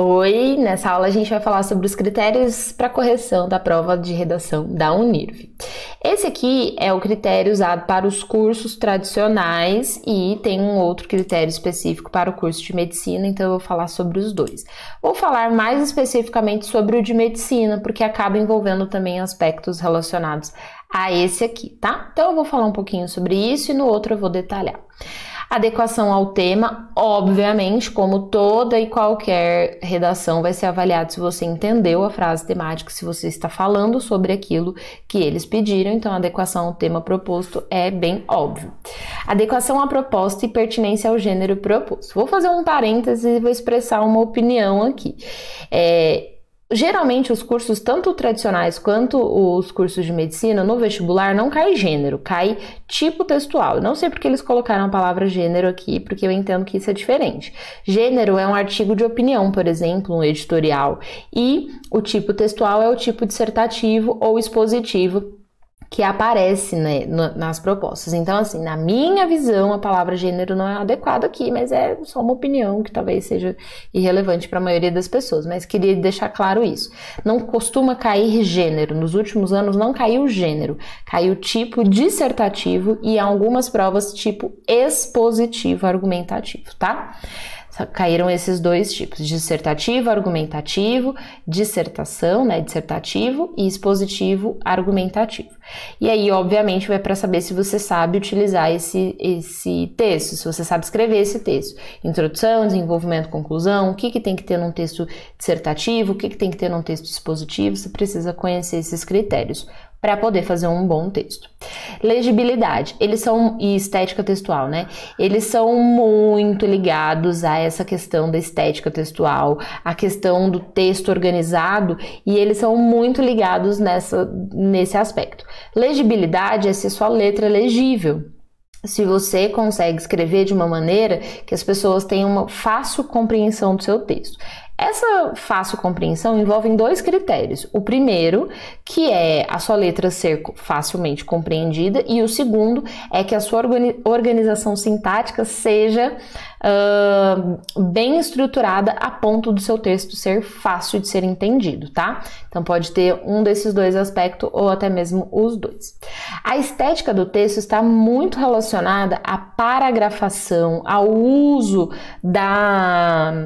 Oi, nessa aula a gente vai falar sobre os critérios para correção da prova de redação da Unirv. Esse aqui é o critério usado para os cursos tradicionais e tem um outro critério específico para o curso de medicina, então eu vou falar sobre os dois. Vou falar mais especificamente sobre o de medicina, porque acaba envolvendo também aspectos relacionados a esse aqui, tá? Então eu vou falar um pouquinho sobre isso e no outro eu vou detalhar. Adequação ao tema, obviamente, como toda e qualquer redação vai ser avaliado se você entendeu a frase temática, se você está falando sobre aquilo que eles pediram, então a adequação ao tema proposto é bem óbvio. Adequação à proposta e pertinência ao gênero proposto. Vou fazer um parêntese e vou expressar uma opinião aqui. Geralmente os cursos, tanto tradicionais quanto os cursos de medicina, no vestibular não cai gênero, cai tipo textual. Eu não sei porque eles colocaram a palavra gênero aqui, porque eu entendo que isso é diferente. Gênero é um artigo de opinião, por exemplo, um editorial, e o tipo textual é o tipo dissertativo ou expositivo que aparece, né, nas propostas. Então, assim, na minha visão, a palavra gênero não é adequada aqui, mas é só uma opinião que talvez seja irrelevante para a maioria das pessoas, mas queria deixar claro isso. Não costuma cair gênero. Nos últimos anos não caiu gênero, caiu tipo dissertativo e algumas provas tipo expositivo argumentativo, tá? Caíram esses dois tipos, dissertativo, argumentativo, dissertação, né, dissertativo e expositivo, argumentativo. E aí, obviamente, vai para saber se você sabe utilizar esse texto, se você sabe escrever esse texto. Introdução, desenvolvimento, conclusão, o que tem que ter num texto dissertativo, o que tem que ter num texto expositivo, você precisa conhecer esses critérios para poder fazer um bom texto. Legibilidade, e estética textual, né? Eles são muito ligados a essa questão da estética textual, a questão do texto organizado, e eles são muito ligados nesse aspecto. Legibilidade é se sua letra é legível. Se você consegue escrever de uma maneira que as pessoas tenham uma fácil compreensão do seu texto. Essa fácil compreensão envolve dois critérios. O primeiro, que é a sua letra ser facilmente compreendida, e o segundo é que a sua organização sintática seja bem estruturada a ponto do seu texto ser fácil de ser entendido, tá? Então pode ter um desses dois aspectos ou até mesmo os dois. A estética do texto está muito relacionada à paragrafação, ao uso das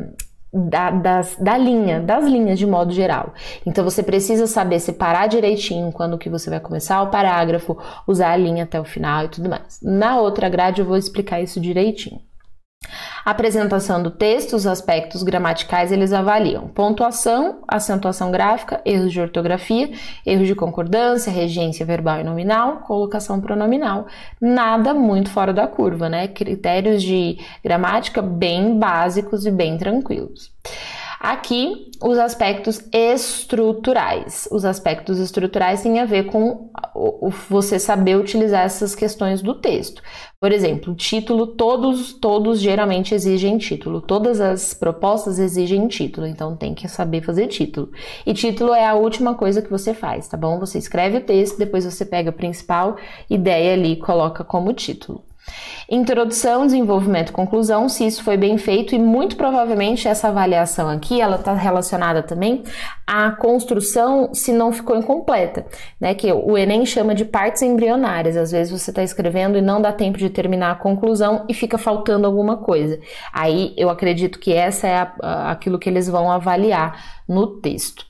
linhas de modo geral. Então você precisa saber separar direitinho quando que você vai começar o parágrafo, usar a linha até o final e tudo mais. Na outra grade eu vou explicar isso direitinho. Apresentação do texto, os aspectos gramaticais eles avaliam pontuação, acentuação gráfica, erros de ortografia, erros de concordância, regência verbal e nominal, colocação pronominal. Nada muito fora da curva, né? Critérios de gramática bem básicos e bem tranquilos. Aqui, os aspectos estruturais. Os aspectos estruturais têm a ver com você saber utilizar essas questões do texto. Por exemplo, título, todos geralmente exigem título. Todas as propostas exigem título, então tem que saber fazer título. E título é a última coisa que você faz, tá bom? Você escreve o texto, depois você pega a principal ideia ali e coloca como título. Introdução, desenvolvimento, conclusão, se isso foi bem feito, e muito provavelmente essa avaliação aqui, ela está relacionada também à construção se não ficou incompleta, né, que o Enem chama de partes embrionárias. Às vezes você está escrevendo e não dá tempo de terminar a conclusão e fica faltando alguma coisa. Aí eu acredito que essa é aquilo que eles vão avaliar no texto.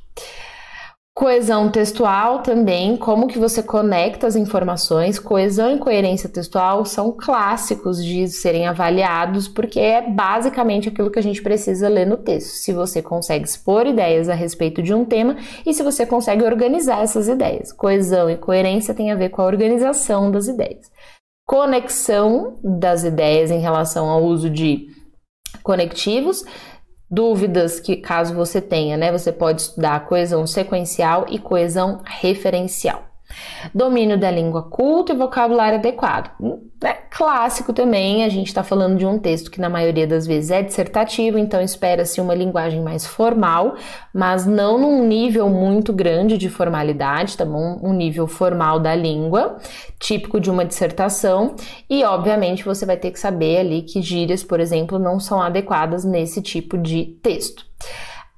Coesão textual também, como que você conecta as informações. Coesão e coerência textual são clássicos de serem avaliados, porque é basicamente aquilo que a gente precisa ler no texto. Se você consegue expor ideias a respeito de um tema e se você consegue organizar essas ideias. Coesão e coerência tem a ver com a organização das ideias. Conexão das ideias em relação ao uso de conectivos. Dúvidas que caso você tenha, né? Você pode estudar coesão sequencial e coesão referencial. Domínio da língua culta e vocabulário adequado. É clássico também, a gente está falando de um texto que na maioria das vezes é dissertativo, então espera-se uma linguagem mais formal, mas não num nível muito grande de formalidade, tá bom? Um nível formal da língua, típico de uma dissertação, e obviamente você vai ter que saber ali que gírias, por exemplo, não são adequadas nesse tipo de texto.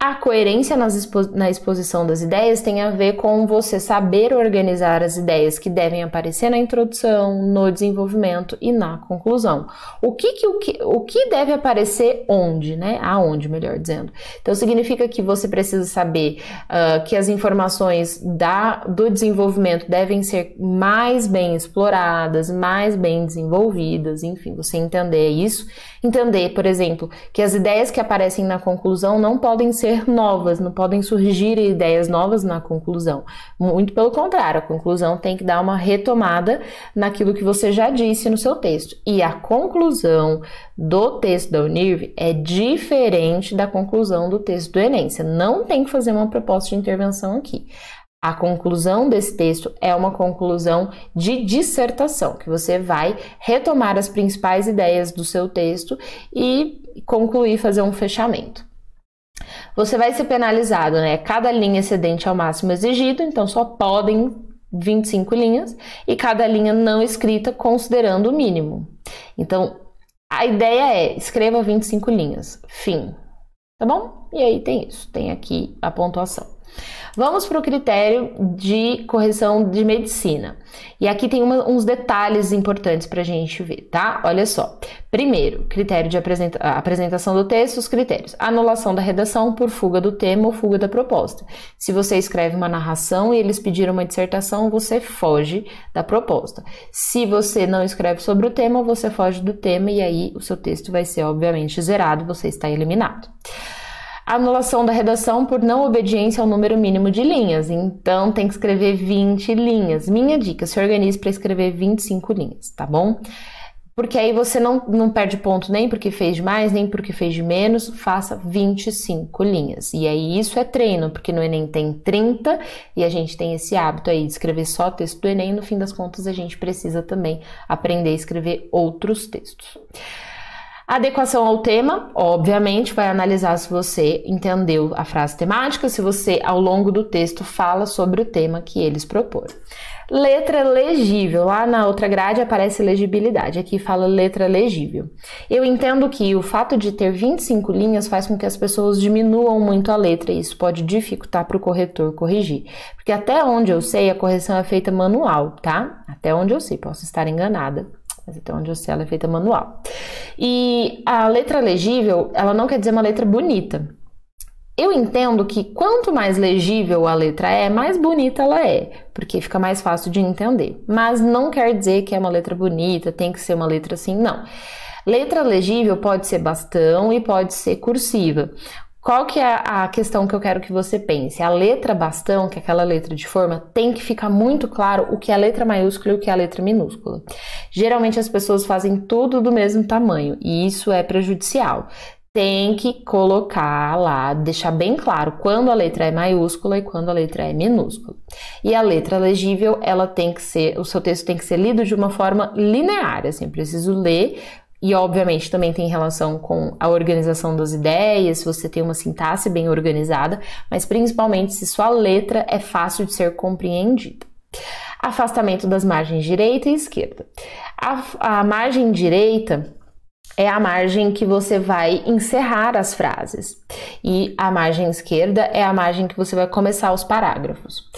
A coerência na exposição das ideias tem a ver com você saber organizar as ideias que devem aparecer na introdução, no desenvolvimento e na conclusão. O que deve aparecer onde, né? Aonde, melhor dizendo. Então, significa que você precisa saber que as informações do desenvolvimento devem ser mais bem exploradas, mais bem desenvolvidas, enfim, você entender isso. Entender, por exemplo, que as ideias que aparecem na conclusão não podem ser novas, não podem surgir ideias novas na conclusão. Muito pelo contrário, a conclusão tem que dar uma retomada naquilo que você já disse no seu texto. E a conclusão do texto da Unirv é diferente da conclusão do texto do Enem. Você não tem que fazer uma proposta de intervenção aqui. A conclusão desse texto é uma conclusão de dissertação, que você vai retomar as principais ideias do seu texto e concluir, fazer um fechamento. Você vai ser penalizado, né? Cada linha excedente ao máximo exigido, então só podem 25 linhas, e cada linha não escrita considerando o mínimo. Então, a ideia é, escreva 25 linhas, fim, tá bom? E aí tem isso, tem aqui a pontuação. Vamos para o critério de correção de medicina. E aqui tem uns detalhes importantes para a gente ver, tá? Olha só. Primeiro, critério de apresentação do texto, os critérios. Anulação da redação por fuga do tema ou fuga da proposta. Se você escreve uma narração e eles pediram uma dissertação, você foge da proposta. Se você não escreve sobre o tema, você foge do tema e aí o seu texto vai ser, obviamente, zerado, você está eliminado. Anulação da redação por não obediência ao número mínimo de linhas. Então, tem que escrever 20 linhas. Minha dica, se organize para escrever 25 linhas, tá bom? Porque aí você não perde ponto nem porque fez de mais, nem porque fez de menos. Faça 25 linhas. E aí, isso é treino, porque no Enem tem 30 e a gente tem esse hábito aí de escrever só texto do Enem. No fim das contas, a gente precisa também aprender a escrever outros textos. Adequação ao tema, obviamente, vai analisar se você entendeu a frase temática, se você, ao longo do texto, fala sobre o tema que eles proporam. Letra legível, lá na outra grade aparece legibilidade, aqui fala letra legível. Eu entendo que o fato de ter 25 linhas faz com que as pessoas diminuam muito a letra e isso pode dificultar para o corretor corrigir. Porque até onde eu sei, a correção é feita manual, tá? Até onde eu sei, posso estar enganada. Mas até onde eu sei, ela é feita manual. E a letra legível, ela não quer dizer uma letra bonita. Eu entendo que quanto mais legível a letra é, mais bonita ela é, porque fica mais fácil de entender. Mas não quer dizer que é uma letra bonita, tem que ser uma letra assim, não. Letra legível pode ser bastão e pode ser cursiva. Qual que é a questão que eu quero que você pense? A letra bastão, que é aquela letra de forma, tem que ficar muito claro o que é a letra maiúscula e o que é a letra minúscula. Geralmente as pessoas fazem tudo do mesmo tamanho e isso é prejudicial. Tem que colocar lá, deixar bem claro quando a letra é maiúscula e quando a letra é minúscula. E a letra legível, ela tem que ser, o seu texto tem que ser lido de uma forma linear, assim, preciso ler. E, obviamente, também tem relação com a organização das ideias, se você tem uma sintaxe bem organizada, mas principalmente se sua letra é fácil de ser compreendida. Afastamento das margens direita e esquerda. A margem direita é a margem que você vai encerrar as frases. E a margem esquerda é a margem que você vai começar os parágrafos.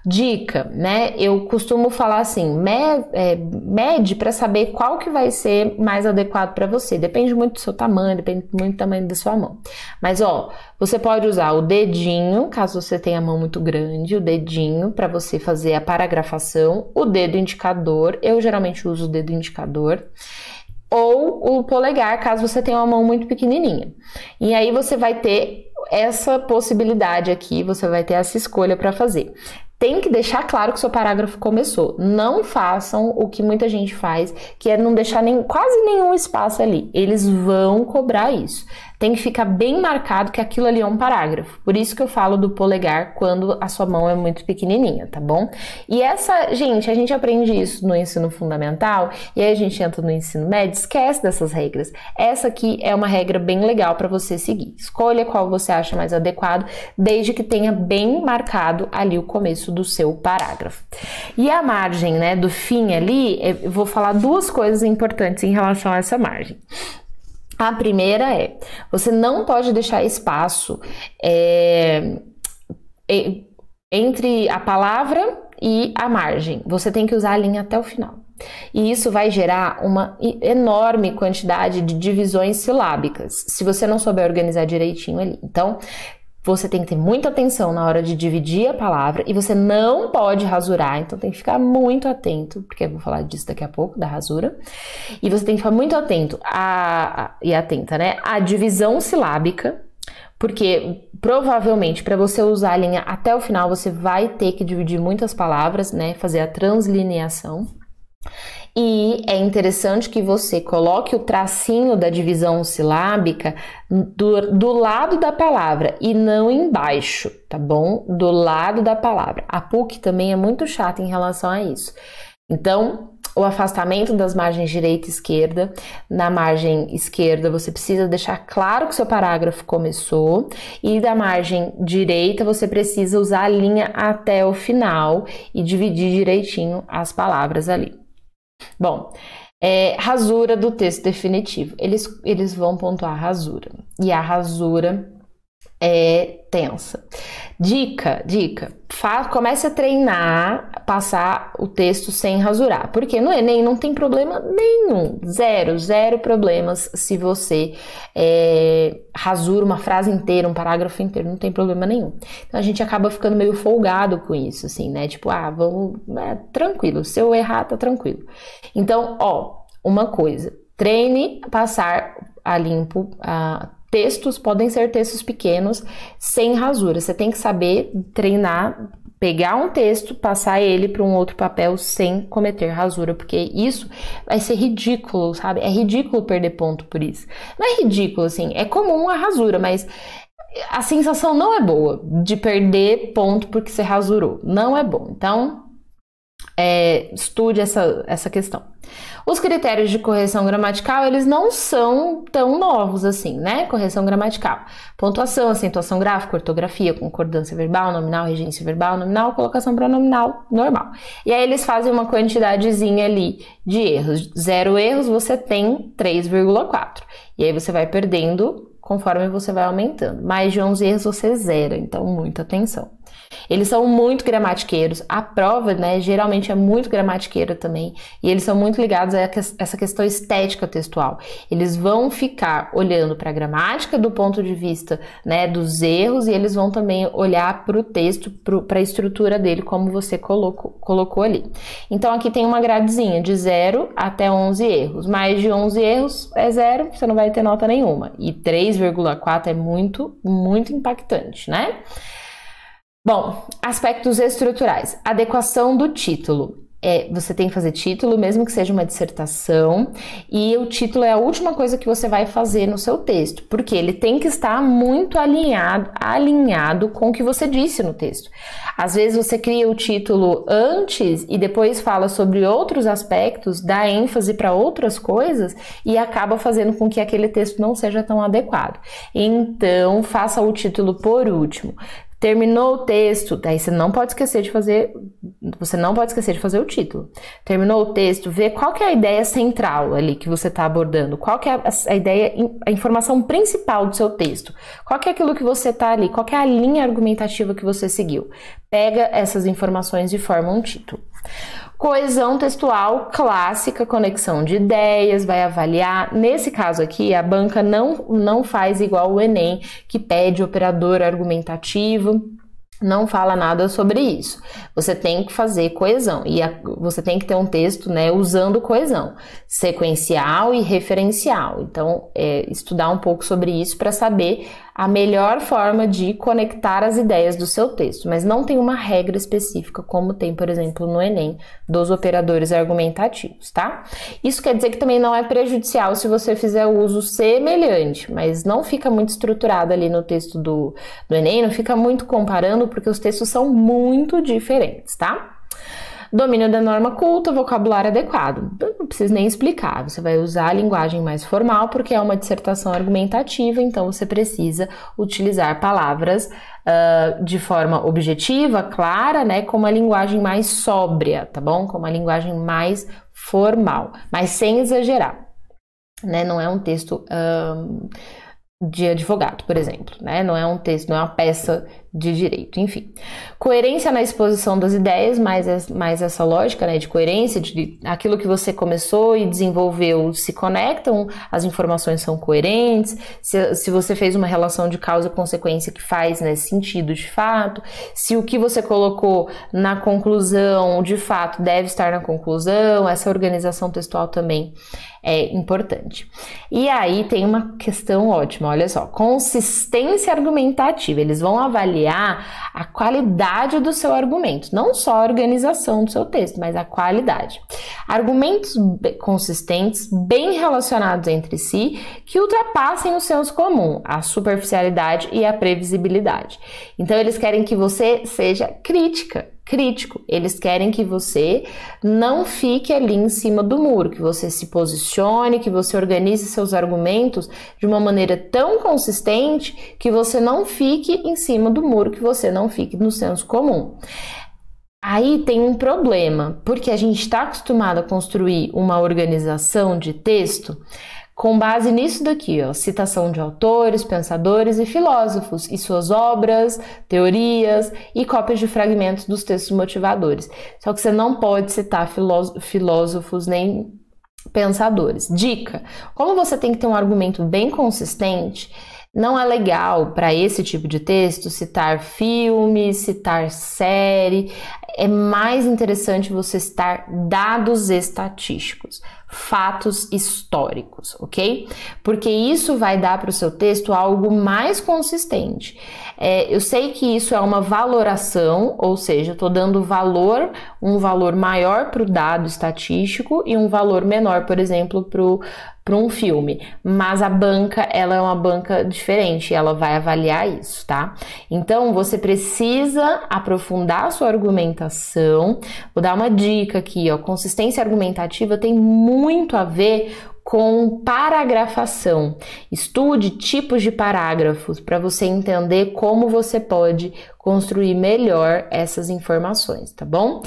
Dica, né? Eu costumo falar assim, mede para saber qual que vai ser mais adequado para você. Depende muito do seu tamanho, depende muito do tamanho da sua mão. Mas, ó, você pode usar o dedinho, caso você tenha a mão muito grande, o dedinho para você fazer a paragrafação, o dedo indicador, eu geralmente uso o dedo indicador, ou o polegar, caso você tenha uma mão muito pequenininha. E aí você vai ter essa possibilidade aqui, você vai ter essa escolha para fazer. Tem que deixar claro que o seu parágrafo começou. Não façam o que muita gente faz, que é não deixar quase nenhum espaço ali. Eles vão cobrar isso. Tem que ficar bem marcado que aquilo ali é um parágrafo. Por isso que eu falo do polegar quando a sua mão é muito pequenininha, tá bom? E a gente aprende isso no ensino fundamental e aí a gente entra no ensino médio, esquece dessas regras. Essa aqui é uma regra bem legal para você seguir. Escolha qual você acha mais adequado, desde que tenha bem marcado ali o começo do seu parágrafo. E a margem, né, do fim ali, eu vou falar duas coisas importantes em relação a essa margem. A primeira é, você não pode deixar espaço entre a palavra e a margem. Você tem que usar a linha até o final. E isso vai gerar uma enorme quantidade de divisões silábicas, se você não souber organizar direitinho ali. Então, você tem que ter muita atenção na hora de dividir a palavra e você não pode rasurar, então tem que ficar muito atento, porque eu vou falar disso daqui a pouco, da rasura. E você tem que ficar muito atento e atenta, né, à divisão silábica, porque provavelmente para você usar a linha até o final você vai ter que dividir muitas palavras, né, fazer a translineação. E é interessante que você coloque o tracinho da divisão silábica do lado da palavra e não embaixo, tá bom? Do lado da palavra. A PUC também é muito chata em relação a isso. Então, o afastamento das margens direita e esquerda. Na margem esquerda, você precisa deixar claro que seu parágrafo começou, e da margem direita, você precisa usar a linha até o final e dividir direitinho as palavras ali. Bom, rasura do texto definitivo. Eles vão pontuar a rasura. E a rasura é tensa. Dica. Comece a treinar, passar o texto sem rasurar. Porque no Enem não tem problema nenhum. Zero problemas se você rasura uma frase inteira, um parágrafo inteiro. Não tem problema nenhum. Então a gente acaba ficando meio folgado com isso, assim, né? Tipo, vamos... tranquilo. Se eu errar, tá tranquilo. Então, uma coisa. Treine passar a limpo textos, podem ser textos pequenos, sem rasura. Você tem que saber treinar, pegar um texto, passar ele para um outro papel sem cometer rasura, porque isso vai ser ridículo, sabe? É ridículo perder ponto por isso. Não é ridículo, assim, é comum a rasura, mas a sensação não é boa de perder ponto porque você rasurou. Não é bom. Então, estude essa questão. Os critérios de correção gramatical, eles não são tão novos assim, né? Correção gramatical. Pontuação, acentuação gráfica, ortografia, concordância verbal, nominal, regência verbal, nominal, colocação pronominal, normal. E aí eles fazem uma quantidadezinha ali de erros. 0 erros, você tem 3,4. E aí você vai perdendo conforme você vai aumentando. Mais de 11 erros você zera, então muita atenção. Eles são muito gramatiqueiros, a prova, né, geralmente é muito gramatiqueira também, e eles são muito ligados a essa questão estética textual. Eles vão ficar olhando para a gramática do ponto de vista, né, dos erros, e eles vão também olhar para o texto, para a estrutura dele, como você colocou ali. Então aqui tem uma gradezinha de 0 até 11 erros. Mais de 11 erros é 0, você não vai ter nota nenhuma. E 3,4 é muito impactante, né? Bom, aspectos estruturais. Adequação do título. Você tem que fazer título, mesmo que seja uma dissertação, e o título é a última coisa que você vai fazer no seu texto, porque ele tem que estar muito alinhado com o que você disse no texto. Às vezes você cria o título antes e depois fala sobre outros aspectos, dá ênfase para outras coisas e acaba fazendo com que aquele texto não seja tão adequado. Então, faça o título por último. Terminou o texto, daí você não pode esquecer de fazer o título. Terminou o texto, vê qual que é a ideia central ali que você está abordando, qual que é a ideia, a informação principal do seu texto, qual que é aquilo que você está ali, qual que é a linha argumentativa que você seguiu. Pega essas informações e forma um título. Coesão textual clássica, conexão de ideias, vai avaliar. Nesse caso aqui, a banca não faz igual o Enem, que pede operador argumentativo, não fala nada sobre isso. Você tem que fazer coesão e você tem que ter um texto, né, usando coesão, sequencial e referencial. Então, estudar um pouco sobre isso para saber a melhor forma de conectar as ideias do seu texto, mas não tem uma regra específica, como tem, por exemplo, no Enem, dos operadores argumentativos, tá? Isso quer dizer que também não é prejudicial se você fizer o uso semelhante, mas não fica muito estruturado ali no texto do Enem, não fica muito comparando, porque os textos são muito diferentes, tá? Domínio da norma culta, vocabulário adequado. Não preciso nem explicar, você vai usar a linguagem mais formal porque é uma dissertação argumentativa, então você precisa utilizar palavras de forma objetiva, clara, né, com uma linguagem mais sóbria, tá bom? Com uma linguagem mais formal, mas sem exagerar. né? Não é um texto de advogado, por exemplo, né? Não é um texto, não é uma peça de direito, enfim. Coerência na exposição das ideias, mais essa lógica, né, de coerência, de aquilo que você começou e desenvolveu se conectam, as informações são coerentes, se você fez uma relação de causa e consequência que faz nesse sentido de fato, se o que você colocou na conclusão, de fato, deve estar na conclusão, essa organização textual também é importante. E aí tem uma questão ótima, olha só, consistência argumentativa, eles vão avaliar a qualidade do seu argumento, não só a organização do seu texto, mas a qualidade. Argumentos consistentes, bem relacionados entre si, que ultrapassem o senso comum, a superficialidade e a previsibilidade. Então, eles querem que você seja crítico. Eles querem que você não fique ali em cima do muro, que você se posicione, que você organize seus argumentos de uma maneira tão consistente que você não fique em cima do muro, que você não fique no senso comum. Aí tem um problema, porque a gente está acostumado a construir uma organização de texto com base nisso daqui, ó, citação de autores, pensadores e filósofos e suas obras, teorias e cópias de fragmentos dos textos motivadores. Só que você não pode citar filósofos nem pensadores. Dica: como você tem que ter um argumento bem consistente, não é legal para esse tipo de texto citar filme, citar série. É mais interessante você citar dados estatísticos, fatos históricos, ok? Porque isso vai dar para o seu texto algo mais consistente. Eu sei que isso é uma valoração, ou seja, eu estou dando um valor maior para o dado estatístico e um valor menor, por exemplo, para um filme, mas a banca, ela é uma banca diferente, ela vai avaliar isso, tá? Então, você precisa aprofundar a sua argumentação. Vou dar uma dica aqui, ó, consistência argumentativa tem muito a ver com paragrafação. Estude tipos de parágrafos para você entender como você pode construir melhor essas informações, tá bom?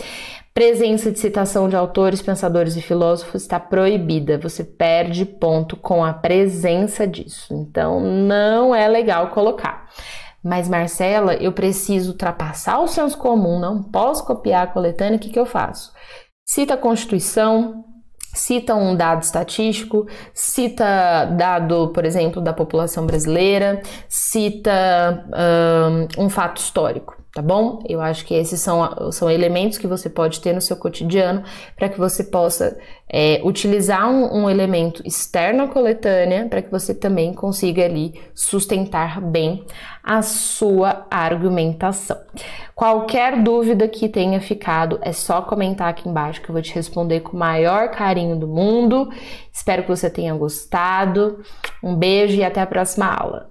Presença de citação de autores, pensadores e filósofos está proibida. Você perde ponto com a presença disso. Então, não é legal colocar. Mas, Marcela, eu preciso ultrapassar o senso comum, não posso copiar a coletânea, o que eu faço? Cita a Constituição, cita um dado estatístico, cita dado, por exemplo, da população brasileira, cita um fato histórico, tá bom? Eu acho que esses são elementos que você pode ter no seu cotidiano para que você possa utilizar um elemento externo à coletânea para que você também consiga ali sustentar bem a sua argumentação. Qualquer dúvida que tenha ficado, é só comentar aqui embaixo que eu vou te responder com o maior carinho do mundo. Espero que você tenha gostado. Um beijo e até a próxima aula.